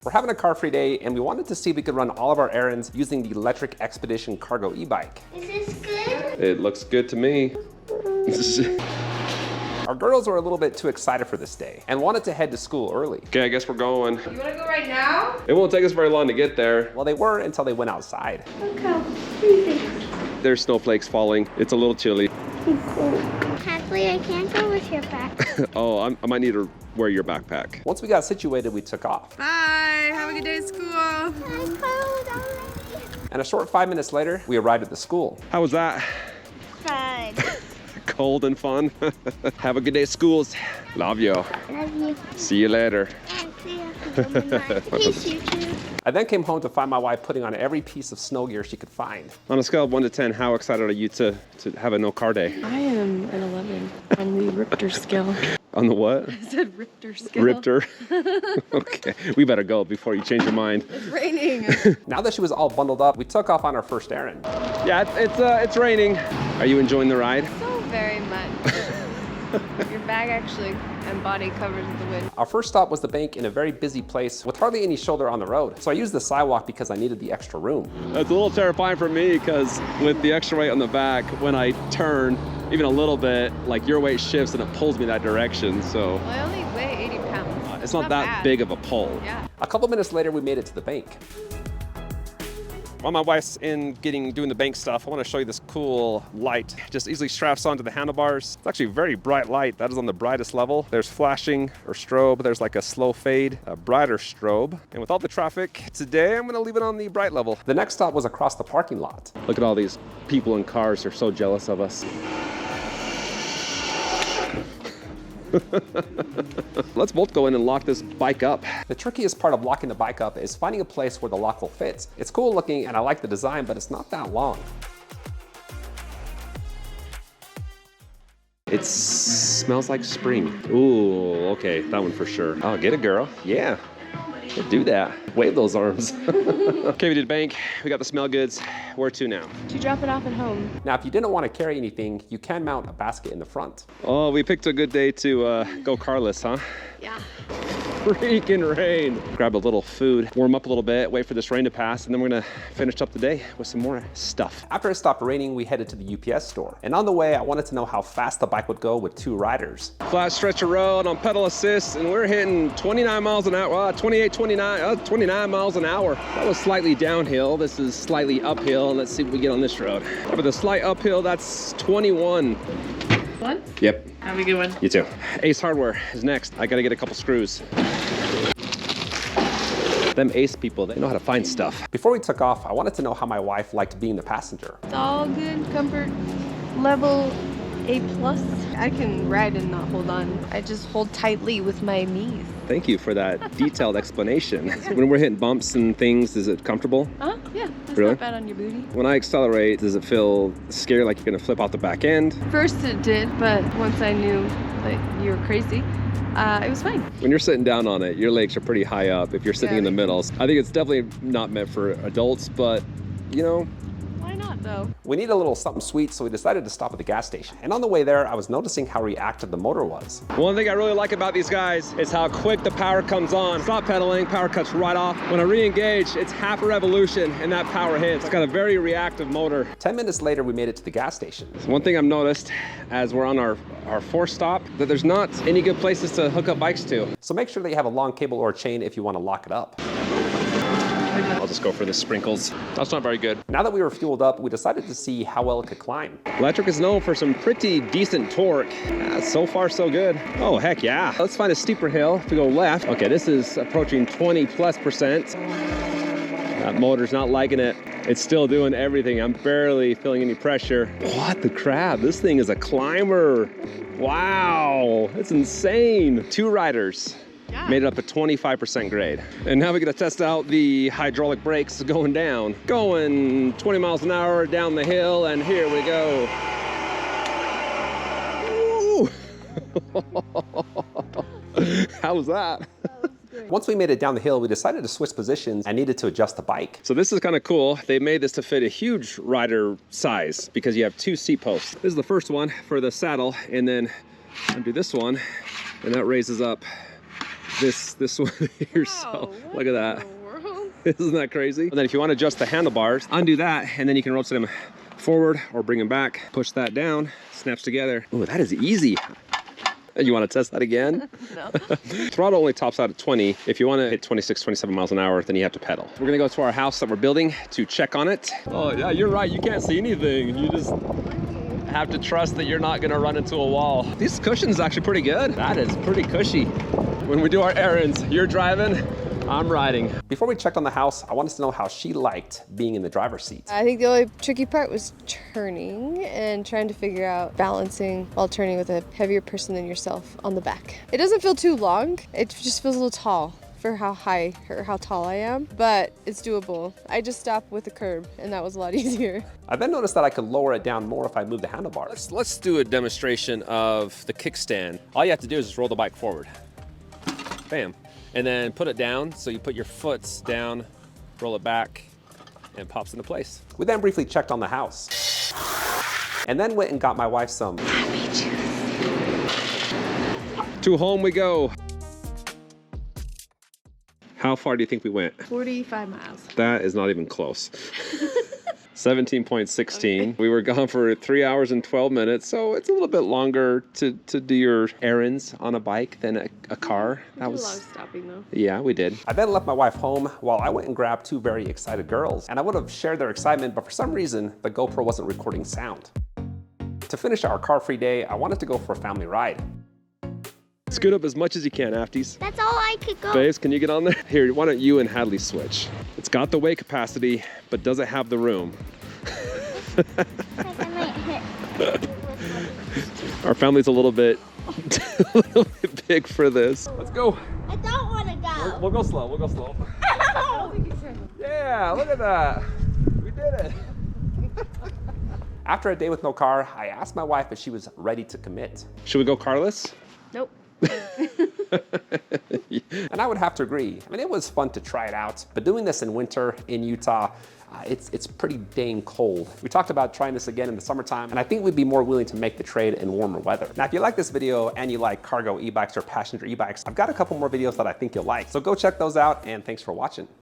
We're having a car-free day, and we wanted to see if we could run all of our errands using the Lectric XPedition cargo e-bike. Is this good? It looks good to me. Our girls were a little bit too excited for this day and wanted to head to school early. Okay, I guess we're going. You wanna go right now? It won't take us very long to get there. Well, they were until they went outside. Look how pretty. There's snowflakes falling. It's a little chilly. Kathleen, I can't go with your back. Oh, I might need to wear your backpack. Once we got situated, we took off. Bye, have a good day at school. I'm cold already. And a short 5 minutes later, we arrived at the school. How was that? Fine. Cold and fun. Have a good day at schools. Love you. Love you. See you later. And see you. Peace, you too. I then came home to find my wife putting on every piece of snow gear she could find. On a scale of 1 to 10, how excited are you to have a no car day? I am an 11 on the Richter scale. On the what? I said Richter scale. Richter? Okay, we better go before you change your mind. It's raining. Now that she was all bundled up, we took off on our first errand. Yeah, it's raining. Are you enjoying the ride? So very much. Your bag actually and body covers the wind. Our first stop was the bank in a very busy place with hardly any shoulder on the road. So I used the sidewalk because I needed the extra room. It's a little terrifying for me because with the extra weight on the back, when I turn even a little bit, like your weight shifts and it pulls me that direction, so. Well, I only weigh 80 pounds. It's not that bad. big of a pull. Yeah. A couple minutes later, we made it to the bank. While my wife's doing the bank stuff, I want to show you this cool light. Just easily straps onto the handlebars. It's actually a very bright light. That is on the brightest level. There's flashing or strobe. There's like a slow fade, a brighter strobe. And with all the traffic today, I'm going to leave it on the bright level. The next stop was across the parking lot. Look at all these people in cars. They're so jealous of us. Let's both go in and lock this bike up. The trickiest part of locking the bike up is finding a place where the lock will fit. It's cool looking and I like the design, but it's not that long. It smells like spring. Ooh, okay, that one for sure. Oh, get it, girl. Yeah. Do that. Wave those arms. Okay, we did bank. We got the smell goods. Where to now? To drop it off at home. Now, if you didn't want to carry anything, you can mount a basket in the front. Oh, we picked a good day to go carless, huh? Yeah. Freaking rain. Grab a little food, warm up a little bit, wait for this rain to pass, and then we're gonna finish up the day with some more stuff. After it stopped raining, we headed to the UPS store. And on the way, I wanted to know how fast the bike would go with 2 riders. Flat stretch of road on pedal assist, and we're hitting 29 miles an hour, 29 miles an hour. That was slightly downhill. This is slightly uphill. Let's see what we get on this road. For the slight uphill, that's 21. One? Yep. Have a good one. You too. Ace Hardware is next. I gotta get a couple screws. Them Ace people, they know how to find stuff. Before we took off, I wanted to know how my wife liked being the passenger. It's all good. Comfort level A+. I can ride and not hold on. I just hold tightly with my knees. Thank you for that detailed explanation. When we're hitting bumps and things, is it comfortable? Yeah. It's Really? not bad on your booty. When I accelerate, does it feel scary, like you're gonna flip out the back end? First it did, but once I knew that you were crazy, it was fine. When you're sitting down on it, your legs are pretty high up if you're sitting Yeah, in the middle. I think it's definitely not meant for adults, but you know, Why not though? we need a little something sweet, so we decided to stop at the gas station. And on the way there, I was noticing how reactive the motor was. One thing I really like about these guys is how quick the power comes on. Stop pedaling, power cuts right off. When I re-engage, it's half a revolution and that power hits. It's got a very reactive motor. 10 minutes later, we made it to the gas station. One thing I've noticed as we're on our fourth stop, that there's not any good places to hook up bikes to. So make sure that you have a long cable or chain if you want to lock it up. I'll just go for the sprinkles. That's not very good. Now that we were fueled up, we decided to see how well it could climb. Lectric is known for some pretty decent torque. So far, so good. Oh, heck yeah. Let's find a steeper hill. If we go left, okay, this is approaching 20+%. That motor's not liking it. It's still doing everything. I'm barely feeling any pressure. What the crap? This thing is a climber. Wow, that's insane. 2 riders. Yeah. Made it up to 25% grade. And now we gotta test out the hydraulic brakes going down. Going 20 miles an hour down the hill, and here we go. How was that? Once we made it down the hill, we decided to switch positions and needed to adjust the bike. So this is kind of cool. They made this to fit a huge rider size because you have 2 seat posts. This is the first one for the saddle, and then undo this one, and that raises up this one here. So look at that. World? Isn't that crazy? And then if you want to adjust the handlebars, undo that, and then you can rotate them forward or bring them back. Push that down, snaps together. Oh, that is easy. You want to test that again? No. Throttle only tops out at 20. If you want to hit 26, 27 miles an hour, then you have to pedal. We're gonna go to our house that we're building to check on it. Oh yeah, you're right, you can't see anything. You just have to trust that you're not gonna run into a wall. These cushions are actually pretty good. That is pretty cushy. When we do our errands, you're driving, I'm riding. Before we checked on the house, I wanted to know how she liked being in the driver's seat. I think the only tricky part was turning and trying to figure out balancing while turning with a heavier person than yourself on the back. It doesn't feel too long. It just feels a little tall for how high or how tall I am, but it's doable. I just stopped with the curb and that was a lot easier. I then noticed that I could lower it down more if I moved the handlebars. Let's do a demonstration of the kickstand. All you have to do is just roll the bike forward. Bam. And then put it down. So you put your foot down, roll it back, and it pops into place. We then briefly checked on the house. And then went and got my wife some happy juice. To home we go. How far do you think we went? 45 miles. That is not even close. 17.16. Okay. We were gone for 3 hours and 12 minutes, so it's a little bit longer to do your errands on a bike than a car. That was a lot of stopping though. Yeah, we did. I then left my wife home while I went and grabbed two very excited girls, and I would have shared their excitement, but for some reason, the GoPro wasn't recording sound. To finish our car-free day, I wanted to go for a family ride. Scoot up as much as you can, Afties. That's all I could go. Babes, can you get on there? Here, why don't you and Hadley switch? It's got the weight capacity, but doesn't have the room. I might hit. Our family's a little bit big for this. Let's go. I don't want to go. We'll go slow, we'll go slow. Yeah, look at that. We did it. After a day with no car, I asked my wife if she was ready to commit. Should we go carless? Nope. And I would have to agree. I mean, it was fun to try it out, but doing this in winter in Utah, it's pretty dang cold. We talked about trying this again in the summertime, and I think we'd be more willing to make the trade in warmer weather. Now, if you like this video and you like cargo e-bikes or passenger e-bikes, I've got a couple more videos that I think you'll like. So go check those out, and thanks for watching.